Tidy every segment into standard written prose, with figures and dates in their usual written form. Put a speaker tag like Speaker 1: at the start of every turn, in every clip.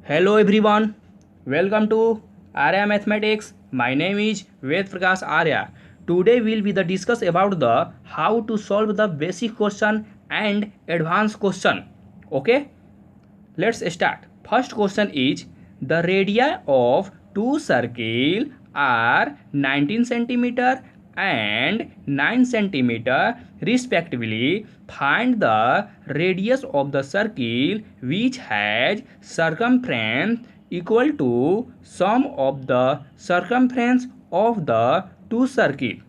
Speaker 1: Hello everyone, welcome to Arya Mathematics. My name is Ved Prakash Arya. Today we'll be the discuss about the how to solve the basic question and advanced question. Okay, let's start. First question is the radii of two circle are 19 centimeter and 9 centimeter respectively. Find the radius of the circle which has circumference equal to sum of the circumference of the two circle.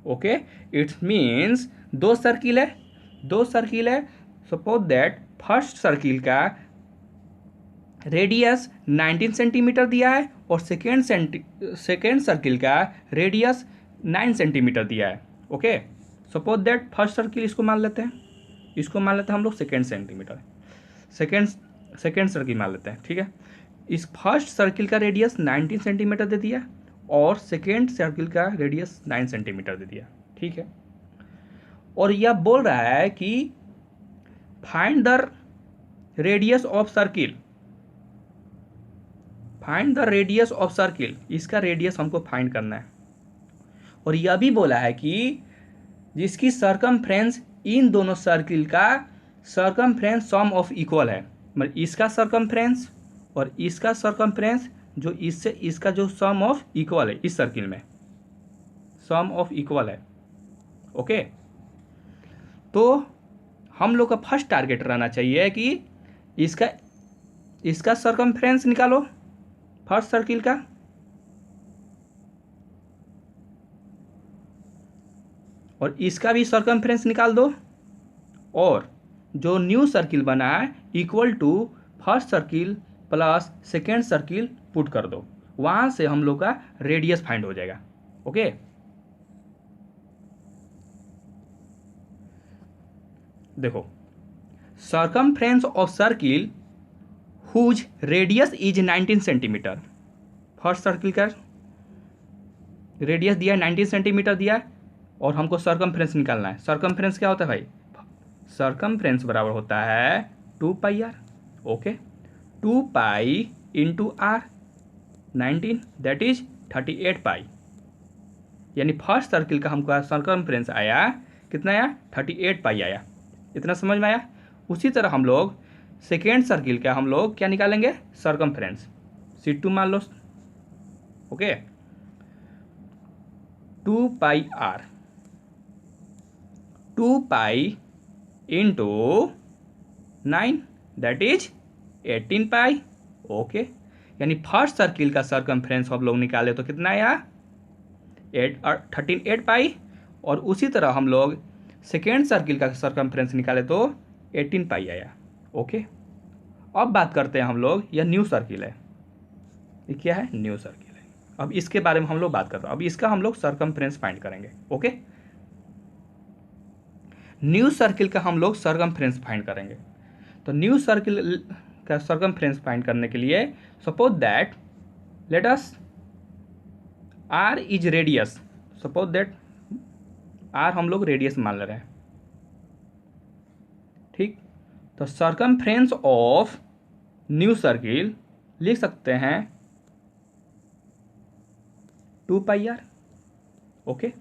Speaker 1: Okay, it's means दो circle है. Suppose that first circle का radius 19 centimetre दिया है और second circle का radius 9 centimetre दिया है. Okay, suppose that first circle इसको मान लेते हैं हम लोग सेकेंड सर्किल मान लेते हैं. ठीक है, इस फर्स्ट सर्किल का रेडियस 19 सेंटीमीटर दे दिया और सेकेंड सर्किल का रेडियस 9 सेंटीमीटर दे दिया. ठीक है, और यह बोल रहा है कि find the radius of circle. इसका रेडियस हमको फाइंड करना है. और यह भी बोला है कि जिसकी सर्कमफ्रेंस इन दोनों सर्किल का सर्कमफ्रेंस सम ऑफ इक्वल है. मतलब इसका सर्कमफ्रेंस और इसका सर्कमफ्रेंस जो इससे इसका जो सम ऑफ इक्वल है, इस सर्किल में सम ऑफ इक्वल है. ओके, तो हम लोग का फर्स्ट टारगेट रहना चाहिए कि इसका सर्कमफ्रेंस निकालो फर्स्ट सर्किल का, और इसका भी सर्कमफ्रेंस निकाल दो, और जो न्यू सर्किल बना है equal to first circle plus second circle put कर दो. वहां से हम लोग का रेडियस फाइंड हो जाएगा. ओके, देखो, circumference of circle whose radius is 19 centimetre. First circle का रेडियस दिया है 19 सेंटीमीटर दिया है और हमको सर्कमफ्रेंस निकालना है. सर्कमफ्रेंस क्या होता है भाई? सर्कमफ्रेंस बराबर होता है 2 pi are. Okay, 2 pi into r 19 that is 38 pi. यानी फर्स्ट सर्किल का हमको सर्कमफ्रेंस आया कितना आया? 38 पाई आया. इतना समझ में आया? उसी तरह हम लोग सेकेंड सर्किल का हम लोग क्या निकालेंगे? सर्कमफ्रेंस. C2 मान लो. Okay, 2 pi r 2 pi into 9 that is 18 pi. Okay, यानी फर्स्ट सर्किल का सर्कमफ्रेंस हम लोग निकाले तो कितना आया? 38 पाई. और उसी तरह हम लोग सेकेंड सर्किल का सर्कमफ्रेंस निकाले तो 18 पाई आया. ओके, अब बात करते हैं हम लोग, यह न्यू सर्किल है. ये क्या है? न्यू सर्किल है. अब इसके बारे में हम लोग बात करते हैं. अब इसका हम लोग सर्कमफ्रेंस फाइंड करेंगे. ओके, न्यू सर्किल का हम लोग सर्कमफ्रेंस फाइंड करेंगे. तो न्यू सर्किल का सर्कमफ्रेंस फाइंड करने के लिए suppose that let us R is radius. Suppose that R हम लोग रेडियस मान ले रहे हैं. ठीक, तो सर्कमफ्रेंस ऑफ न्यू सर्किल लिख सकते हैं 2 pi are. Okay,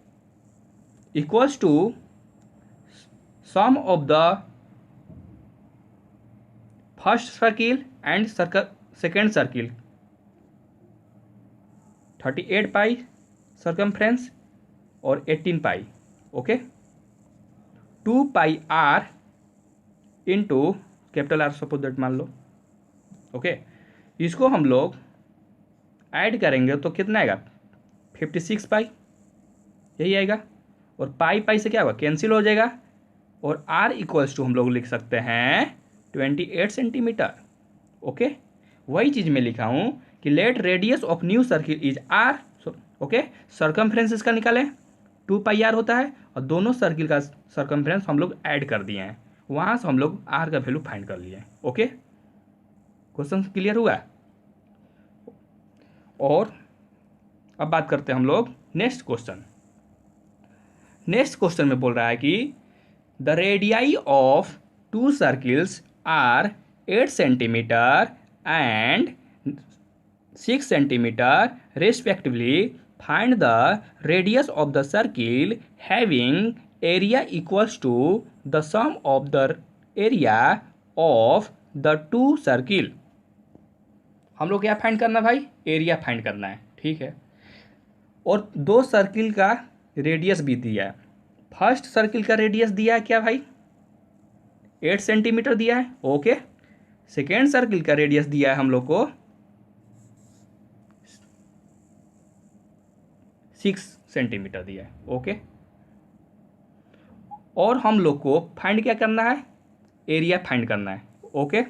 Speaker 1: equals to sum of the first circle and second circle 38 pi circumference और 18 pi. Okay, 2 pi r into capital r suppose that मान लो. ओके, इसको हम लोग ऐड करेंगे तो कितना आएगा? 56 पाई, यही आएगा. और पाई पाई से क्या होगा? कैंसिल हो जाएगा. और आर इक्वल्स टू हम लोग लिख सकते हैं 28 सेंटीमीटर. ओके, वही चीज़ मैं लिखा हूँ कि let radius of new circle is R. Okay, circumference इसका निकालें 2 पाई आर होता है और दोनों सर्किल का सर्कमफ्रेंस हम लोग ऐड कर दिए हैं. वहाँ से हम लोग आर का वैल्यू फाइंड कर लिए. ओके, क्वेश्चन क्लियर हुआ? और अब बात करते हैं हम लोग नेक्स्ट क्वेश्चन. नेक्स्ट क्वेश्चन में बोल रहा है कि the radii of two circles are 8 centimeter and 6 centimeter respectively. Find the radius of the circle having area equals to the sum of the area of the two circle. हम लोग क्या find करना भाई? एरिया फाइंड करना है, ठीक है। और दो सर्किल का रेडियस भी दिया है। फर्स्ट सर्किल का रेडियस दिया है क्या भाई? 8 सेंटीमीटर दिया है, ओके। सेकेंड सर्किल का रेडियस दिया है हम लोग को 6 सेंटीमीटर दिया है, ओके। और हम लोग को फाइंड क्या करना है? एरिया फाइंड करना है, ओके।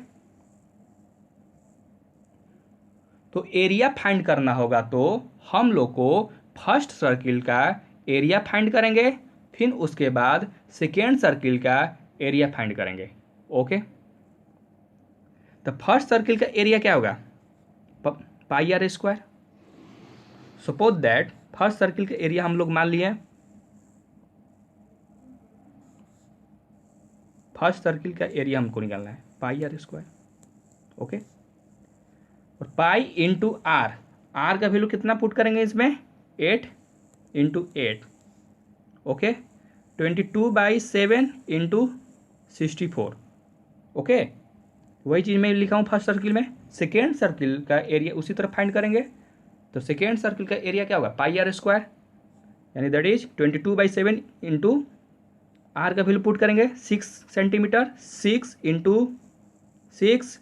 Speaker 1: तो एरिया फाइंड करना होगा तो हम लोग को फर्स्ट सर्किल का एरिया फाइंड करेंगे, फिर उसके बाद सेकेंड सर्किल का एरिया फाइंड करेंगे, ओके। तो फर्स्ट सर्किल का एरिया क्या होगा? Pi are square. Suppose that first circle का एरिया हम लोग मान लिए, फर्स्ट सर्किल का एरिया हमको निकालना है पाई आर स्क्वायर, ओके। और पाई इंटू आर, आर का वैल्यू कितना पुट करेंगे इसमें? 8 इंटू 8, ओके। 22/7 into 64, okay. वही चीज़ मैं लिखा हूँ फर्स्ट सर्किल में। सेकेंड सर्किल का एरिया उसी तरह फाइंड करेंगे। तो सेकेंड सर्किल का एरिया क्या होगा? पाई आर स्क्वायर, यानी दैट इज 22/7 इंटू आर का वैल्यू पुट करेंगे 6 सेंटीमीटर, 6 इंटू 6।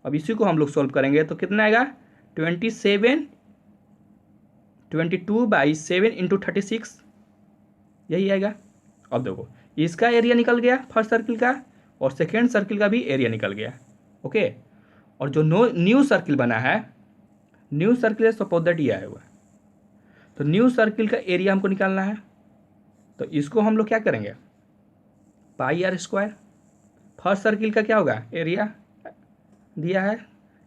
Speaker 1: अब इसी को हम लोग सॉल्व करेंगे तो कितना आएगा? 22/7 इंटू 36, यही आएगा। अब देखो इसका एरिया निकल गया फर्स्ट सर्किल का, और सेकेंड सर्किल का भी एरिया निकल गया, ओके। और जो न्यू सर्किल बना है, न्यू सर्किल सपोज दैट ये आया हुआ है, तो न्यू सर्किल का एरिया हमको निकालना है। तो इसको हम लोग क्या करेंगे? पाई आर स्क्वायर। फर्स्ट सर्किल का क्या होगा? एरिया दिया है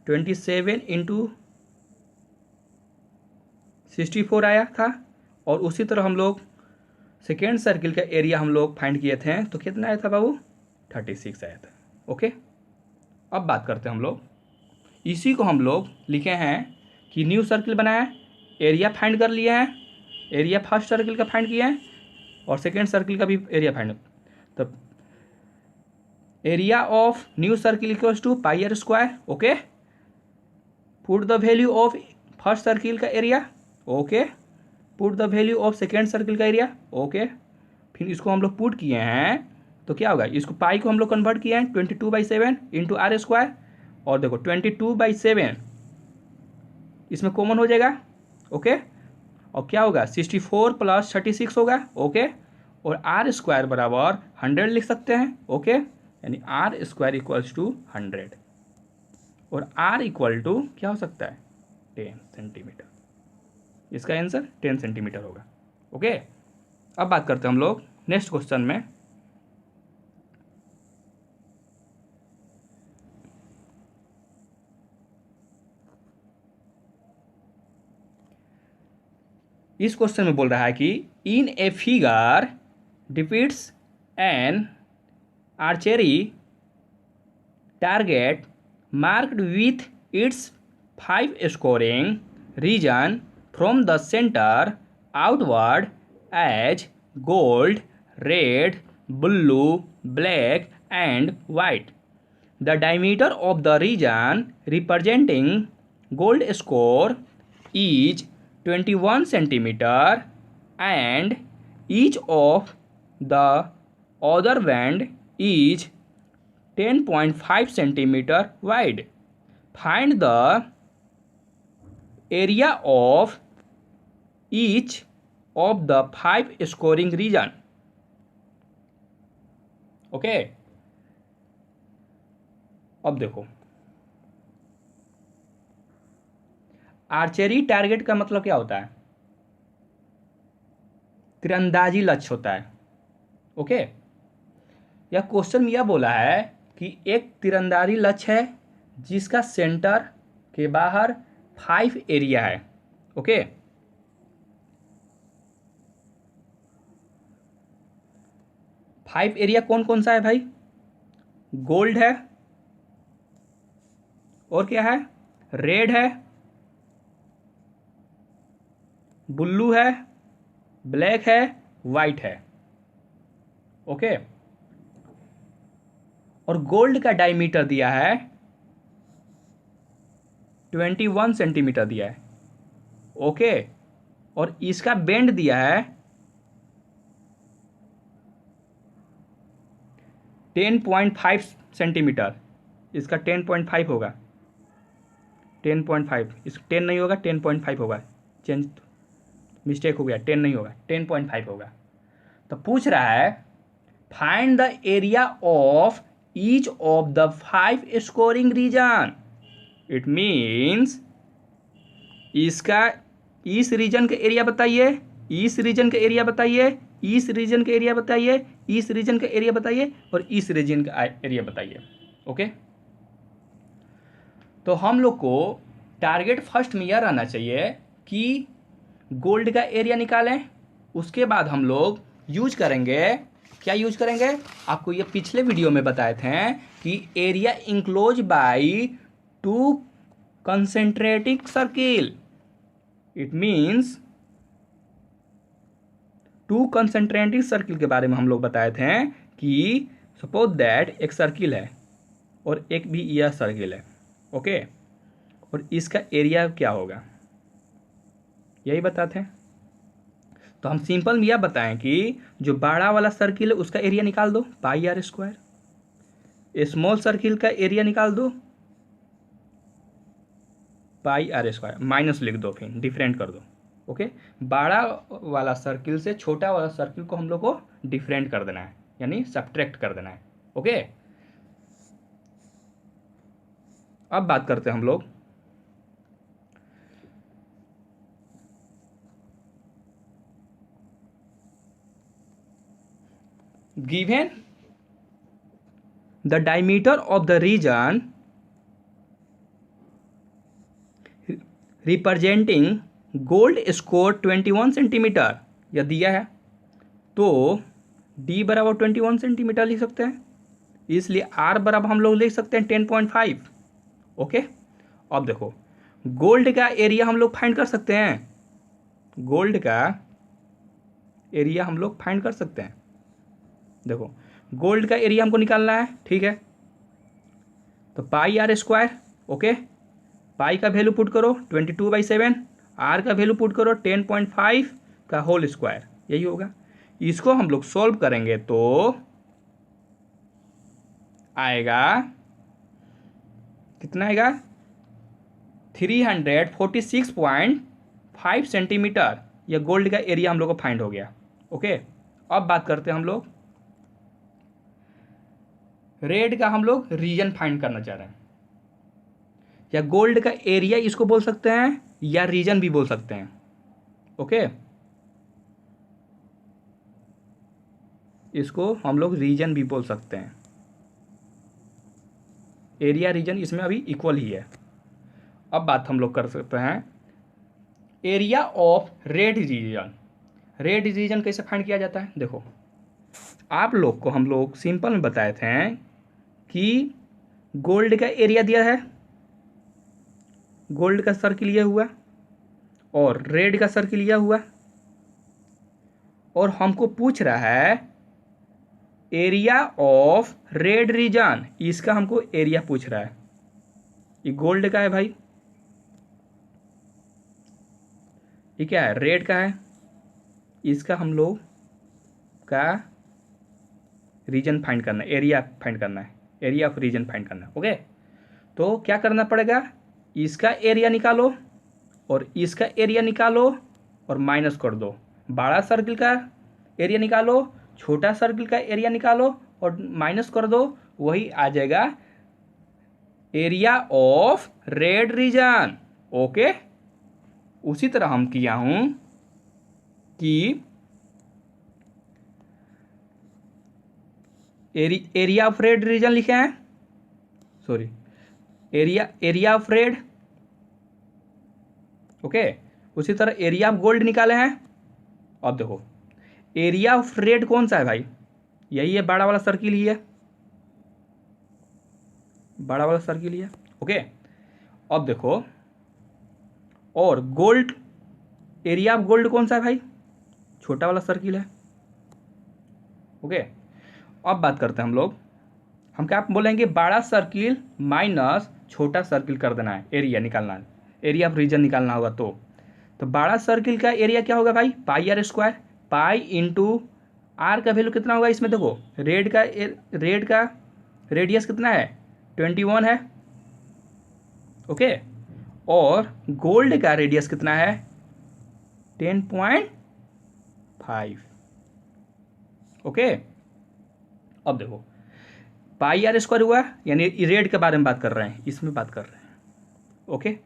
Speaker 1: 27 इंटू 64 आया था, और उसी तरह हम लोग सेकेंड सर्किल का एरिया हम लोग फाइंड किए थे, तो कितना आया था बाबू? 36 आया था, ओके। अब बात करते हैं हम लोग, इसी को हम लोग लिखे हैं कि न्यू सर्किल बनाया है, एरिया फाइंड कर लिए हैं, एरिया फर्स्ट सर्किल का फाइंड किया है और सेकेंड सर्किल का भी एरिया फाइंड। तो area of new circle equals to pi are square, okay. Put the value of first circle का area, okay. Put the value of second circle का area, okay. फिर इसको हम लोग पुट किए हैं तो क्या होगा? इसको पाई को हम लोग कन्वर्ट किए हैं 22/7 इंटू आर स्क्वायर, और देखो 22/7 इसमें कॉमन हो जाएगा, ओके। और क्या होगा? 64 प्लस 36 होगा, ओके। और आर स्क्वायर बराबर 100 लिख सकते हैं, ओके। यानी आर स्क्वायर इक्वल्स टू 100, और आर इक्वल टू क्या हो सकता है? 10 सेंटीमीटर। इसका आंसर 10 सेंटीमीटर होगा, ओके। अब बात करते हैं हम लोग नेक्स्ट क्वेश्चन में। इस क्वेश्चन में बोल रहा है कि in a figure depicts an archery target marked with its 5 scoring region from the centre outward as gold, red, blue, black and white. The diameter of the region representing gold score is 21 centimeter and each of the other band is 10.5 centimeter wide. Find the area of each of the 5 scoring region. Okay. अब देखो archery target का मतलब क्या होता है? तीरंदाजी लक्ष्य होता है, ओके। यह क्वेश्चन में यह बोला है कि एक तीरंदाजी लक्ष्य है जिसका सेंटर के बाहर 5 एरिया है, ओके। फाइव एरिया कौन कौन सा है भाई? गोल्ड है, और क्या है, रेड है, ब्लू है, ब्लैक है, वाइट है। ओके। और गोल्ड का डायमीटर दिया है 21 सेंटीमीटर दिया है। ओके। और इसका बेंड दिया है 10.5 सेंटीमीटर। इसका 10.5 होगा, 10.5, इस 10 नहीं होगा, 10.5 होगा। चेंज, मिस्टेक हो गया, 10 नहीं होगा, 10.5 होगा। तो पूछ रहा है find the area of each of the 5 scoring region. It means इसका इस रीजन का एरिया बताइए, इस रीजन का एरिया बताइए, इस रीजन का एरिया बताइए, इस रीजन का एरिया बताइए, और इस रीजन का एरिया बताइए। ओके। तो हम लोग को टारगेट फर्स्ट में यह रहना चाहिए कि गोल्ड का एरिया निकालें। उसके बाद हम लोग यूज करेंगे, क्या यूज करेंगे, आपको ये पिछले वीडियो में बताए थे कि area enclose by 2 concentric circle. It means 2 concentric circle के बारे में हम लोग बताए थे कि सपोज दैट एक सर्किल है और एक भी यह सर्किल है। ओके। और इसका एरिया क्या होगा, यही बताते हैं। तो हम सिंपल में यह बताएं कि जो बड़ा वाला सर्किल है उसका एरिया निकाल दो, पाई आर स्क्वायर। स्मॉल सर्किल का एरिया निकाल दो, पाई आर स्क्वायर। माइनस लिख दो, फिर डिफरेंट कर दो। ओके। बड़ा वाला सर्किल से छोटा वाला सर्किल को हम लोग को डिफरेंट कर देना है, यानी सब्ट्रैक्ट कर देना है। ओके। अब बात करते हैं हम लोग given the diameter of the region representing gold score 21 centimetre यह दिया है, तो d बराबर 21 सेंटीमीटर लिख सकते हैं। इसलिए r बराबर हम लोग लिख सकते हैं 10.5। ओके। अब देखो गोल्ड का एरिया हम लोग फाइंड कर सकते हैं, गोल्ड का एरिया हम लोग फाइंड कर सकते हैं। देखो गोल्ड का एरिया हमको निकालना है, ठीक है। तो पाई आर स्क्वायर। ओके। पाई का वैल्यू पुट करो 22/7, आर का वैल्यू पुट करो 10.5 का होल स्क्वायर, यही होगा। इसको हम लोग सॉल्व करेंगे तो आएगा, कितना आएगा, 346.5 सेंटीमीटर। यह गोल्ड का एरिया हम लोग को फाइंड हो गया। ओके। अब बात करते हैं हम लोग रेड का, हम लोग रीजन फाइंड करना चाह रहे हैं, या गोल्ड का एरिया इसको बोल सकते हैं या रीजन भी बोल सकते हैं। ओके। इसको हम लोग रीजन भी बोल सकते हैं, एरिया रीजन इसमें अभी इक्वल ही है। अब बात हम लोग कर सकते हैं area of red region. Red region कैसे फाइंड किया जाता है, देखो आप लोग को हम लोग सिंपल में बताए थे कि गोल्ड का एरिया दिया है, गोल्ड का सर्किल लिया हुआ और रेड का सर्किल लिया हुआ, और हमको पूछ रहा है एरिया ऑफ रेड रीजन। इसका हमको एरिया पूछ रहा है। ये गोल्ड का है भाई, ये क्या है, रेड का है। इसका हम लोग का रीजन फाइंड करना है, एरिया फाइंड करना है, एरिया ऑफ रीजन फाइंड करना है। ओके। तो क्या करना पड़ेगा, इसका एरिया निकालो और इसका एरिया निकालो और माइनस कर दो। बड़ा सर्किल का एरिया निकालो, छोटा सर्किल का एरिया निकालो और माइनस कर दो, वही आ जाएगा area of red region. Okay. उसी तरह हम किया हूं कि एरिया ऑफ रेड रीजन लिखे हैं, sorry, area of red. Okay. उसी तरह एरिया ऑफ गोल्ड निकाले हैं। अब देखो एरिया ऑफ रेड कौन सा है भाई, यही है, बड़ा वाला सर्किल ही है, बड़ा वाला सर्किल ही है। ओके। अब देखो, और गोल्ड, एरिया ऑफ गोल्ड कौन सा है भाई? छोटा वाला सर्किल है। ओके, अब बात करते हैं हम लोग, हम क्या बोलेंगे, बड़ा सर्किल माइनस छोटा सर्किल कर देना है, एरिया निकालना है, एरिया ऑफ रीजन निकालना होगा। तो बड़ा सर्किल का एरिया क्या होगा भाई? Pi are square. Pi into R का वैल्यू कितना होगा इसमें? देखो, रेड का रेडियस कितना है? 21 है। ओके, और गोल्ड का रेडियस कितना है? 10.5। ओके, अब देखो, पाई आर स्क्वायर हुआ, यानी रेड के बारे में बात कर रहे हैं, इसमें बात कर रहे हैं। ओके,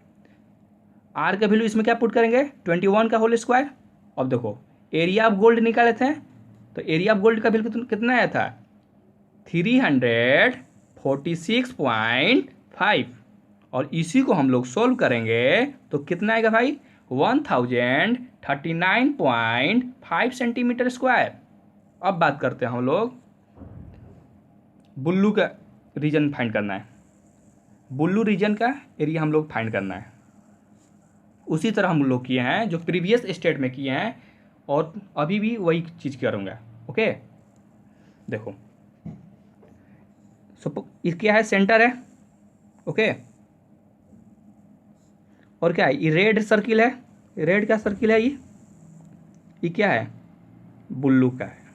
Speaker 1: आर का वैल्यू इसमें क्या पुट करेंगे? 21 का होल स्क्वायर। अब देखो, एरिया ऑफ गोल्ड निकाले थे, तो एरिया ऑफ गोल्ड का वैल्यू कितना आया था? 346.5, और इसी को हम लोग सोल्व करेंगे तो कितना आएगा भाई? 1039.5 सेंटीमीटर स्क्वायर। अब बात करते हैं हम लोग, बुल्लू का रीजन फाइंड करना है, बुल्लू रीजन का एरिया हम लोग फाइंड करना है। उसी तरह हम लोग किए हैं जो प्रीवियस स्टेट में किए हैं, और अभी भी वही चीज़ करूँगा। ओके, देखो, ये क्या है? सेंटर है। ओके, और क्या है? ये रेड सर्किल है, रेड का सर्किल है ये क्या है? बुल्लू का है।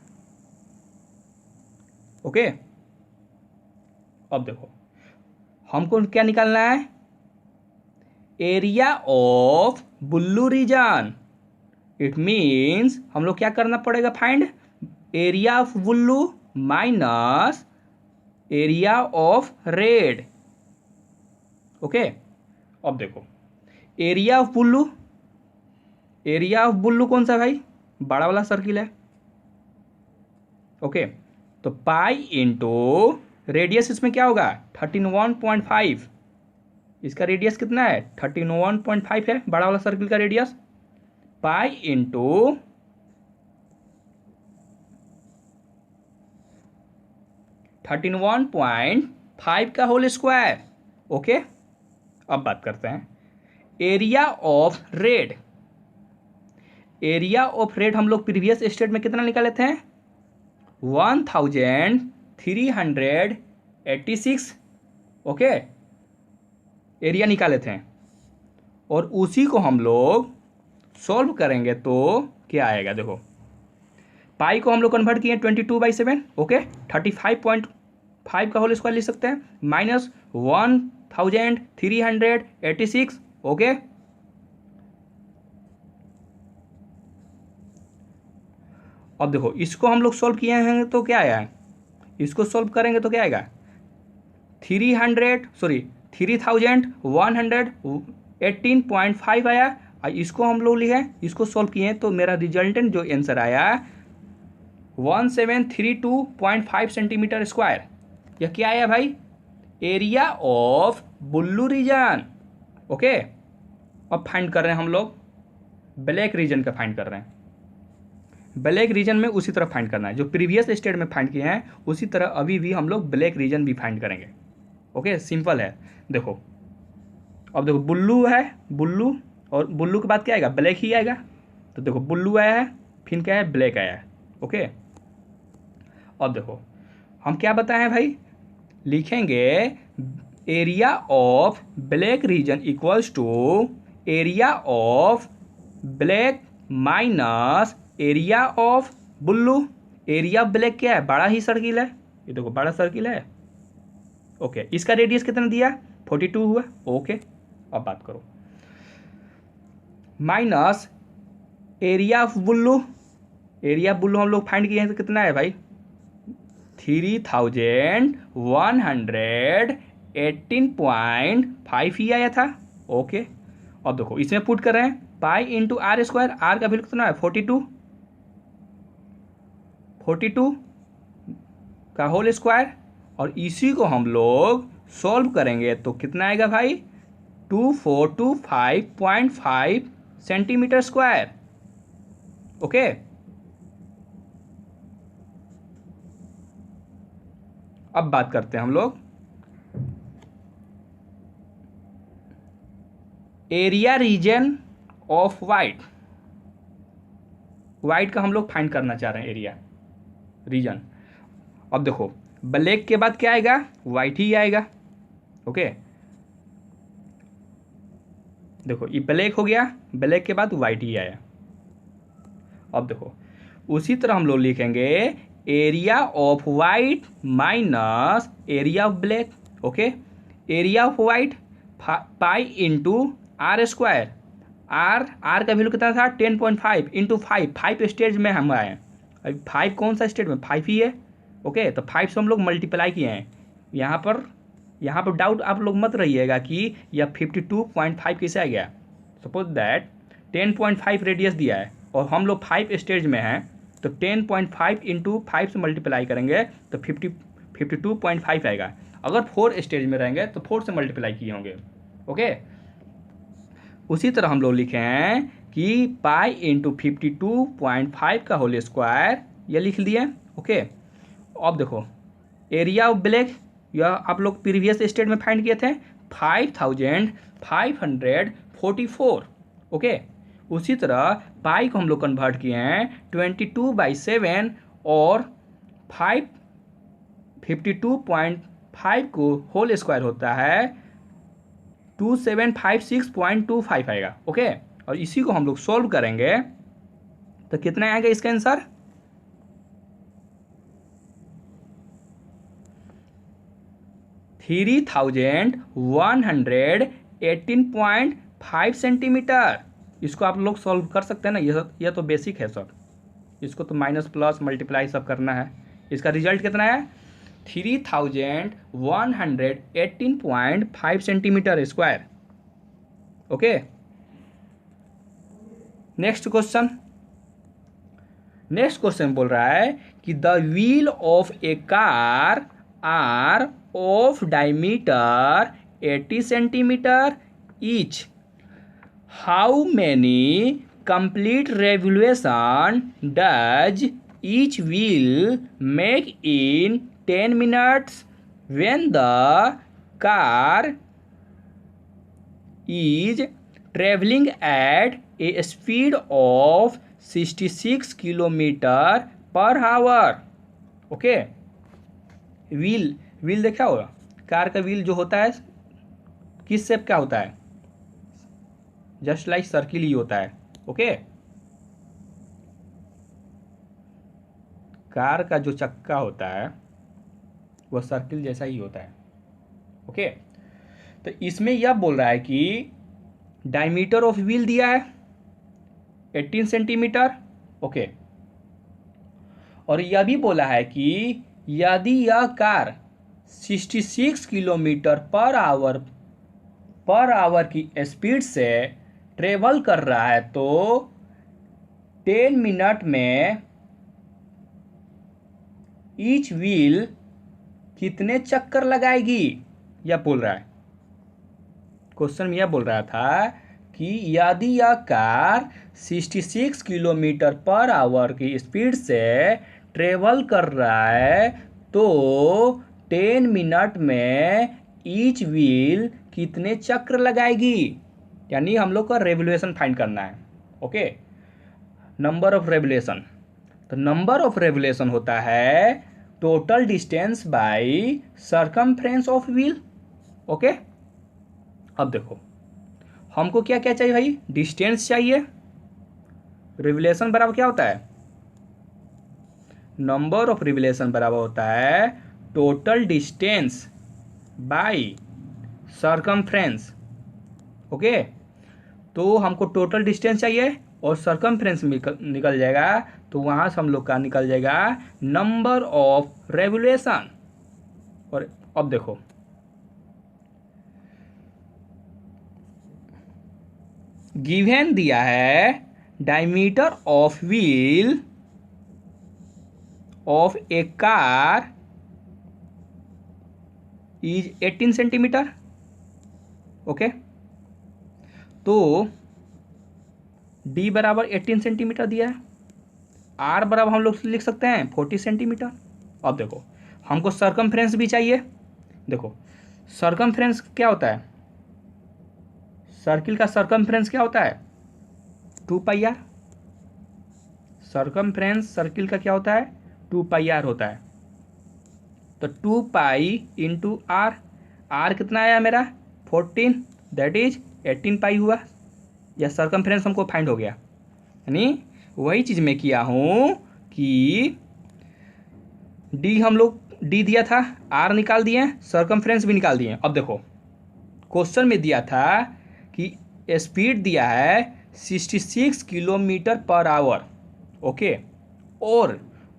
Speaker 1: ओके, अब देखो, हमको क्या निकालना है? Area of blue region. It means हम लोग क्या करना पड़ेगा? Find area of blue minus area of red. Okay, अब देखो, area of blue, area of blue कौन सा भाई? बड़ा वाला सर्किल है। ओके, तो पाई इंटू रेडियस इसमें क्या होगा? 13.5। इसका रेडियस कितना है? 13.5 है बड़ा वाला सर्किल का रेडियस। पाई इंटू 13.5 का होल स्क्वायर। ओके, अब बात करते हैं area of red. Area of red हम लोग प्रीवियस स्टेट में कितना निकाले थे? 1386। ओके, एरिया निकाले थे, और उसी को हम लोग सॉल्व करेंगे तो क्या आएगा? देखो, पाई को हम लोग कन्वर्ट किए 22/7। ओके, 35.5 का होल स्क्वायर लिख सकते हैं, माइनस 1386। ओके, अब देखो, इसको हम लोग सॉल्व किए हैं तो क्या आया है? इसको सॉल्व करेंगे तो क्या आएगा? 3118.5 आया, और इसको हम लोग लिखे, इसको सॉल्व किए तो मेरा रिजल्टेंट जो आंसर आया 1732.5 सेंटीमीटर स्क्वायर। यह क्या आया भाई? Area of blue region. Okay, अब फाइंड कर रहे हैं हम लोग ब्लैक रीजन का फाइंड कर रहे हैं। ब्लैक रीजन में उसी तरह फाइंड करना है, जो प्रीवियस स्टेट में फाइंड किए हैं उसी तरह अभी भी हम लोग ब्लैक रीजन भी फाइंड करेंगे। ओके, सिंपल है। देखो, अब देखो, बुल्लू है, बुल्लू, और बुल्लू के बाद क्या आएगा? ब्लैक ही आएगा। तो देखो, बुल्लू आया है, फिर क्या है? ब्लैक आया है। ओके, अब देखो, हम क्या बताए हैं भाई? लिखेंगे area of black region equals to area of black minus area of blue. Area of black क्या है? बड़ा ही सर्किल है, ये देखो बड़ा सर्किल है। ओके, इसका रेडियस कितना दिया? 42 हुआ। ओके, अब बात करो, minus area of blue. Area of blue हम लोग फाइंड किए हैं तो कितना है भाई? 3118.5 ही आया था। ओके, अब देखो, इसमें पुट कर रहे हैं pi into R square. R का वैल्यू कितना है? 42 का होल स्क्वायर, और इसी को हम लोग सॉल्व करेंगे तो कितना आएगा भाई? 2425.5 सेंटीमीटर स्क्वायर। ओके, अब बात करते हैं हम लोग area region of white, white का हम लोग फाइंड करना चाह रहे हैं एरिया रीजन। अब देखो ब्लैक के बाद क्या आएगा, वाइट ही आएगा। ओके, देखो ये ब्लैक हो गया, ब्लैक के बाद वाइट ही आया। अब देखो उसी तरह हम लोग लिखेंगे area of white minus area of black. Okay, area of white pi into R square, R का वैल्यू कितना था 10.5 इंटू 5 स्टेज में हम आए। अभी 5 कौन सा स्टेज में, 5 ही है। ओके, तो 5 से हम लोग मल्टीप्लाई किए हैं। यहाँ पर डाउट आप लोग मत रहिएगा कि यह 52.5 कैसे आ गया। सपोज दैट 10.5 रेडियस दिया है और हम लोग 5 स्टेज में हैं, तो 10.5 इंटू 5 से मल्टीप्लाई करेंगे तो 52.5 आएगा। अगर 4 स्टेज में रहेंगे तो 4 से मल्टीप्लाई किए होंगे। ओके, उसी तरह हम लोग लिखे हैं कि पाई इंटू 52.5 का होल स्क्वायर, ये लिख लिए। ओके, अब देखो एरिया ऑफ ब्लैक, यह आप लोग प्रीवियस स्टेज में फाइंड किए थे 5544। ओके, उसी तरह पाई को हम लोग कन्वर्ट किए हैं 22/7 और 52.5 को होल स्क्वायर होता है 2756.25 आएगा। ओके, और इसी को हम लोग सॉल्व करेंगे तो कितना आएगा इसका आंसर, 3118.5 सेंटीमीटर। इसको आप लोग सॉल्व कर सकते हैं ना, यह तो बेसिक है सब, इसको तो माइनस प्लस मल्टीप्लाई सब करना है। इसका रिजल्ट कितना है 3118.5 centimetre square. Okay, next question बोल रहा है कि the wheel of a car are of diameter 80 centimetre each, how many complete revolution does each wheel make in 10 minutes when the car is traveling at a speed of 66 kilometre per hour. Okay, wheel देखा होगा, car का wheel जो होता है किस shape का होता है, जस्ट लाइक सर्किल ही होता है। ओके, कार का जो चक्का होता है वह सर्किल जैसा ही होता है। ओके, तो इसमें यह बोल रहा है कि डायमीटर ऑफ व्हील दिया है 18 सेंटीमीटर। ओके, और यह भी बोला है कि यदि यह कार 66 किलोमीटर पर आवर की स्पीड से ट्रेवल कर रहा है तो 10 मिनट में ईच व्हील कितने चक्कर लगाएगी, यह बोल रहा है। क्वेश्चन में यह बोल रहा था कि यदि यह कार 66 किलोमीटर पर आवर की स्पीड से ट्रेवल कर रहा है तो 10 मिनट में ईच व्हील कितने चक्र लगाएगी, यानी हम लोग का रेवोल्यूशन फाइंड करना है। ओके, नंबर ऑफ रेवोल्यूशन, तो नंबर ऑफ रेवोल्यूशन होता है total distance by circumference of wheel. Okay, अब देखो हमको क्या क्या चाहिए भाई, डिस्टेंस चाहिए। रेवोल्यूशन बराबर क्या होता है, नंबर ऑफ रेवोल्यूशन बराबर होता है total distance by circumference. Okay, तो हमको टोटल डिस्टेंस चाहिए और सर्कमफ्रेंस निकल जाएगा, तो वहाँ से हम लोग का निकल जाएगा नंबर ऑफ रेवोल्यूशन। और अब देखो गिवन दिया है diameter of wheel of a car is 18 centimetre. Okay, तो डी बराबर 18 सेंटीमीटर दिया है, आर बराबर हम लोग लिख सकते हैं 40 सेंटीमीटर। अब देखो हमको सर्कमफ्रेंस भी चाहिए। देखो सर्कमफ्रेंस क्या होता है, सर्किल का सरकमफ्रेंस क्या होता है? 2πr। सरकमफ्रेंस सर्किल का क्या होता है? 2πr होता है। तो 2π इंटू आर, आर कितना आया मेरा? 14, दैट इज 18π हुआ, या सरकमफ्रेंस हमको फाइंड हो गया। यानी वही चीज़ मैं किया हूँ कि डी हम लोग डी दिया था, आर निकाल दिए, सरकमफ्रेंस भी निकाल दिए। अब देखो क्वेश्चन में दिया था कि स्पीड दिया है 66 किलोमीटर पर आवर, ओके, और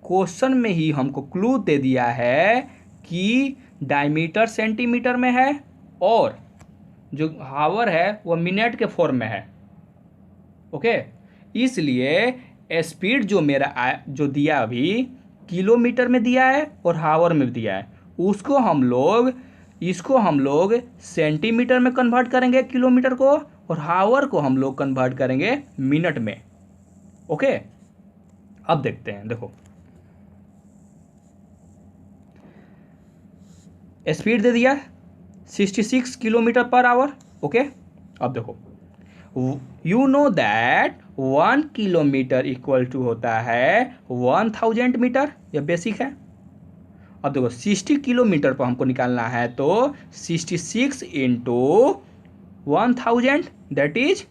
Speaker 1: क्वेश्चन में ही हमको क्लू दे दिया है कि डायमीटर सेंटीमीटर में है और जो हावर है वो मिनट के फॉर्म में है, ओके। इसलिए स्पीड जो मेरा जो दिया अभी किलोमीटर में दिया है और हावर में दिया है, इसको हम लोग सेंटीमीटर में कन्वर्ट करेंगे किलोमीटर को, और हावर को हम लोग कन्वर्ट करेंगे मिनट में, ओके। अब देखते हैं, देखो स्पीड दे दिया 66 किलोमीटर पर आवर, ओके। अब देखो you know that 1 kilometre equal to होता है 1000 मीटर, यह बेसिक है। अब देखो 60 किलोमीटर पर हमको निकालना है, तो 66 इंटू 1000 दैट इज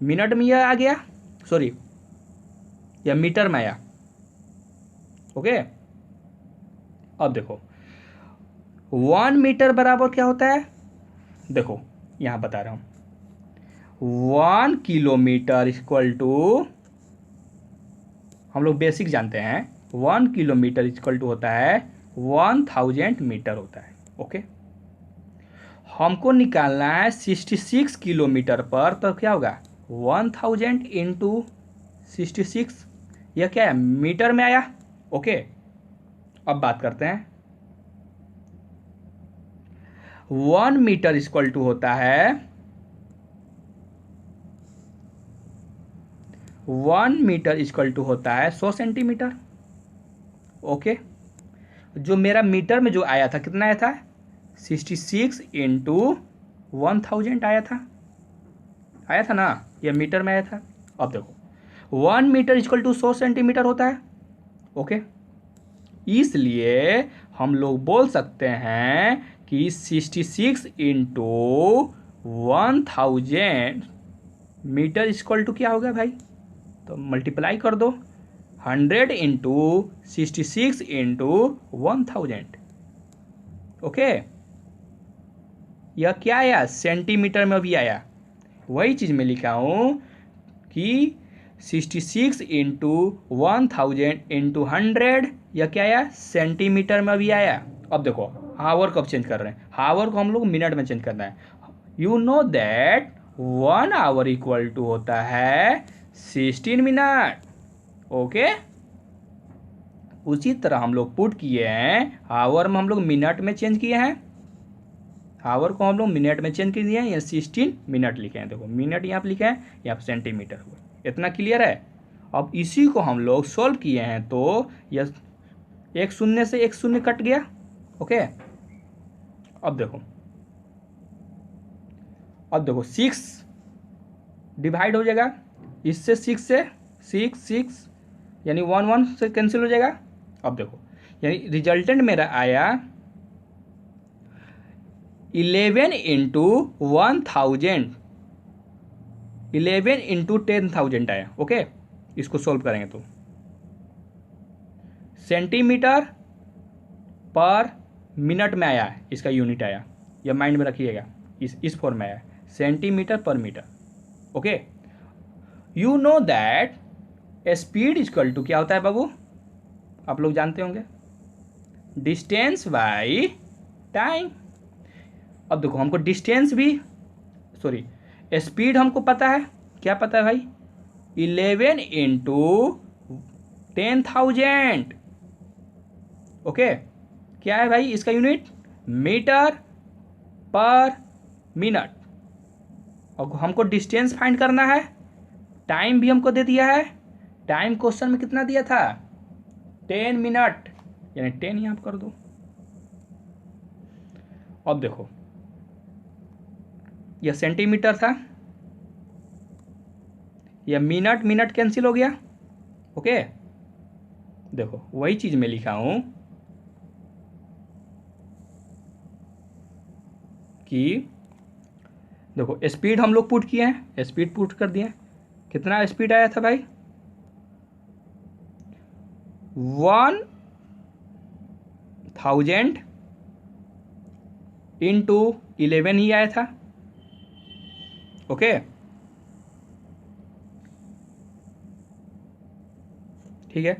Speaker 1: मिनट में यह आ गया, सॉरी या मीटर में आया, ओके। अब देखो 1 मीटर बराबर क्या होता है? देखो यहां बता रहा हूं, 1 किलोमीटर इक्वल टू, हम लोग बेसिक जानते हैं, 1 किलोमीटर इक्वल टू होता है 1000 मीटर होता है, ओके। हमको निकालना है 66 किलोमीटर पर, तो क्या होगा 1000 इंटू 66, यह क्या है? मीटर में आया, ओके। अब बात करते हैं, 1 मीटर इक्वल टू होता है 1 मीटर इक्वल टू होता है 100 सेंटीमीटर, ओके। जो मेरा मीटर में जो आया था कितना आया था? 66 इंटू 1000 आया था ना, यह मीटर में आया था। अब देखो 1 मीटर इक्वल टू 100 सेंटीमीटर होता है, ओके। इसलिए हम लोग बोल सकते हैं कि 66 इंटू 1000 मीटर इक्वल टू क्या होगा भाई? तो मल्टीप्लाई कर दो, 100 इंटू 66 इंटू 1000, ओके। यह क्या आया? सेंटीमीटर में भी आया। वही चीज़ में लिखा हूँ कि 66 इंटू 1000 इंटू 100, यह क्या आया? सेंटीमीटर में भी आया। अब देखो हावर कब चेंज कर रहे हैं? हावर को हम लोग मिनट में चेंज करना है। You know that 1 hour equal to होता है 16 मिनट, ओके। उसी तरह हम लोग पुट किए हैं, हावर में हम लोग मिनट में चेंज किए हैं, हावर को हम लोग मिनट में चेंज कर दिए हैं, यहाँ 16 मिनट लिखे हैं। देखो मिनट यहाँ पे लिखे हैं, यहाँ पे सेंटीमीटर हुआ। इतना क्लियर है? अब इसी को हम लोग सॉल्व किए हैं, तो यह एक शून्य से एक शून्य कट गया, ओके। अब देखो 6 डिवाइड हो जाएगा इससे, 6 से 6 यानी 1 1 से कैंसिल हो जाएगा। अब देखो यानी रिजल्टेंट मेरा आया 11 इंटू 1000, 11 इंटू 10,000 आया, ओके। इसको सॉल्व करेंगे तो सेंटीमीटर पर मिनट में आया, इसका यूनिट आया, यह माइंड में रखिएगा, इस फॉर्म में आया, सेंटीमीटर पर metre, okay. You know that speed equal to क्या होता है बाबू? आप लोग जानते होंगे, डिस्टेंस बाई टाइम। अब देखो हमको डिस्टेंस भी, सॉरी स्पीड हमको पता है, क्या पता है भाई? 11 इंटू 10,000, ओके। क्या है भाई इसका यूनिट? मीटर पर मिनट। और हमको डिस्टेंस फाइंड करना है, टाइम भी हमको दे दिया है। टाइम क्वेश्चन में कितना दिया था? 10 मिनट, यानी 10 यहां पर कर दो। अब देखो यह सेंटीमीटर था, या मिनट मिनट कैंसिल हो गया। ओके, देखो वही चीज मैं लिखा हूं कि देखो स्पीड हम लोग पुट किए हैं, स्पीड पुट कर दिए। कितना स्पीड आया था भाई? 1000 इंटू 11 ही आया था। ओके, ठीक है।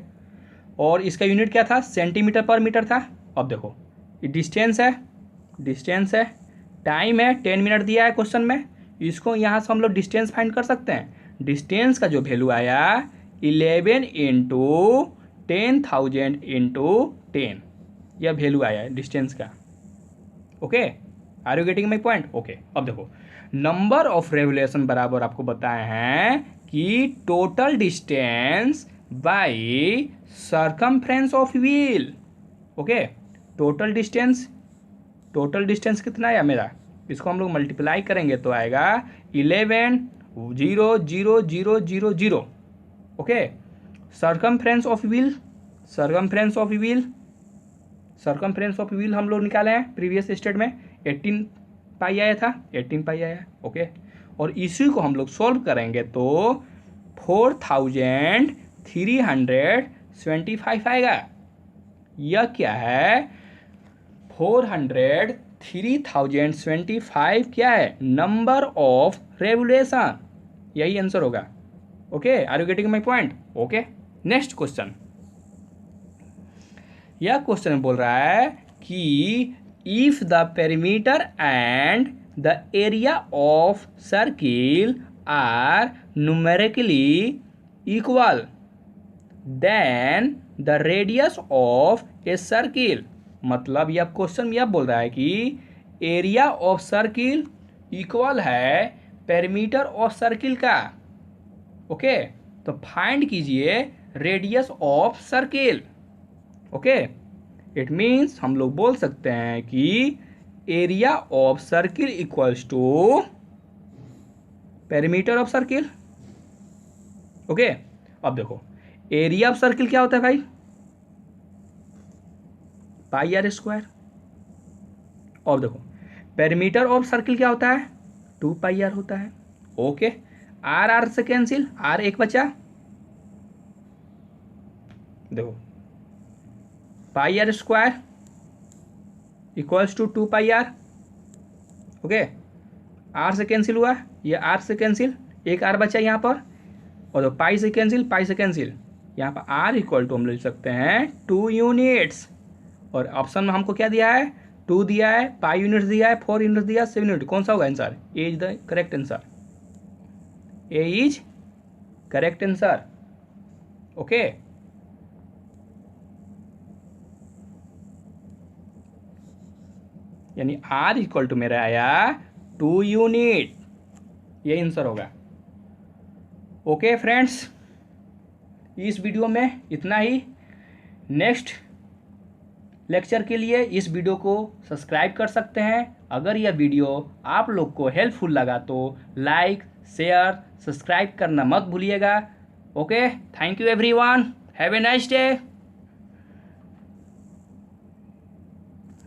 Speaker 1: और इसका यूनिट क्या था? सेंटीमीटर पर मीटर था। अब देखो ये डिस्टेंस है, डिस्टेंस है, टाइम है, 10 मिनट दिया है क्वेश्चन में। इसको यहाँ से हम लोग डिस्टेंस फाइंड कर सकते हैं। डिस्टेंस का जो वैल्यू आया 11 इंटू 10,000 इंटू 10, यह वैल्यू आया है डिस्टेंस का। Okay, are you getting my point? Okay, अब देखो नंबर ऑफ रेवोल्यूशन बराबर आपको बताए हैं कि total distance by circumference of wheel. Okay, total distance, total distance कितना आया मेरा? इसको हम लोग मल्टीप्लाई करेंगे तो आएगा 11,0,0,0,0। Okay, circumference of wheel, circumference of wheel, circumference of wheel हम लोग निकाले हैं प्रीवियस स्टेट में 18 पाई आया था, 18 पाई आया। ओके, और इसी को हम लोग सॉल्व करेंगे तो 4,325 आएगा। यह क्या है? 403,025 क्या है? नंबर ऑफ रेवोल्यूशन, यही आंसर होगा। Okay, are you getting my point? Okay, next question. यह क्वेश्चन बोल रहा है कि if the perimeter and the area of circle are numerically equal then the radius of a circle. मतलब यह question यह बोल रहा है कि एरिया ऑफ सर्किल इक्वल है पेरीमीटर ऑफ सर्किल का। ओके, तो फाइंड कीजिए radius of circle. Okay, it means हम लोग बोल सकते हैं कि area of circle equals to perimeter of circle. Okay, अब देखो एरिया ऑफ सर्किल क्या होता है भाई? Pi are square. और देखो पेरीमीटर ऑफ सर्किल क्या होता है? 2 पाई आर होता है। ओके, आर आर से कैंसिल, आर एक बचा। देखो pi are square equals to 2 pi are. Okay, R से कैंसिल हुआ, ये आर से कैंसिल, एक आर बचा यहाँ पर। और तो पाई से कैंसिल, पाई से कैंसिल, यहाँ पर आर इक्वल टू हम लिख सकते हैं 2 यूनिट्स। और ऑप्शन में हमको क्या दिया है? 2 दिया है, पाई यूनिट्स दिया है, 4 यूनिट्स दिया है, 7 यूनिट। कौन सा होगा answer? A is the correct answer, A is correct answer. Okay, यानी आर इक्वल टू मेरा आया 2 यूनिट, ये आंसर होगा। ओके फ्रेंड्स, इस वीडियो में इतना ही। नेक्स्ट लेक्चर के लिए इस वीडियो को सब्सक्राइब कर सकते हैं। अगर यह वीडियो आप लोग को हेल्पफुल लगा तो लाइक, शेयर, सब्सक्राइब करना मत भूलिएगा। Okay, thank you everyone, have a nice day.